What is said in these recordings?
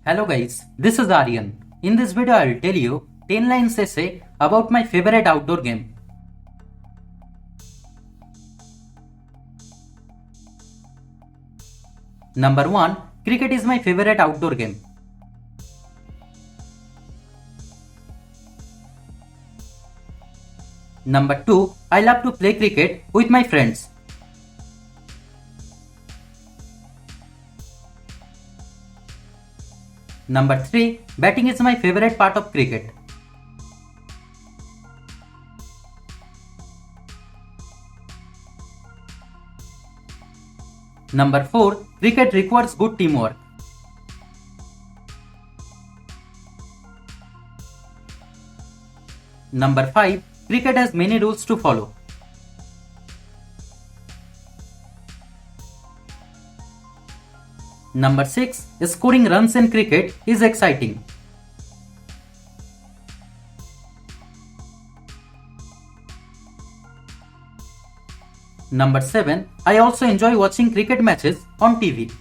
Hello guys, this is Aryan. In this video I will tell you 10 lines essay about my favorite outdoor game. Number 1. Cricket is my favorite outdoor game. Number 2. I love to play cricket with my friends. Number 3. Batting is my favorite part of cricket. Number 4. Cricket requires good teamwork. Number 5. Cricket has many rules to follow. Number 6. Scoring runs in cricket is exciting. Number 7. I also enjoy watching cricket matches on TV.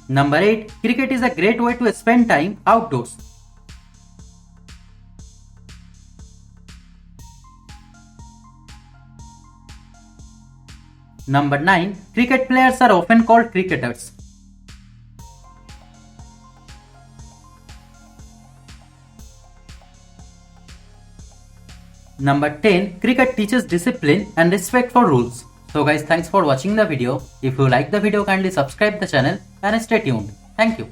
Number 8. Cricket is a great way to spend time outdoors. Number 9. Cricket players are often called cricketers. Number 10. Cricket teaches discipline and respect for rules. So guys, thanks for watching the video. If you like the video, kindly subscribe the channel and stay tuned. Thank you.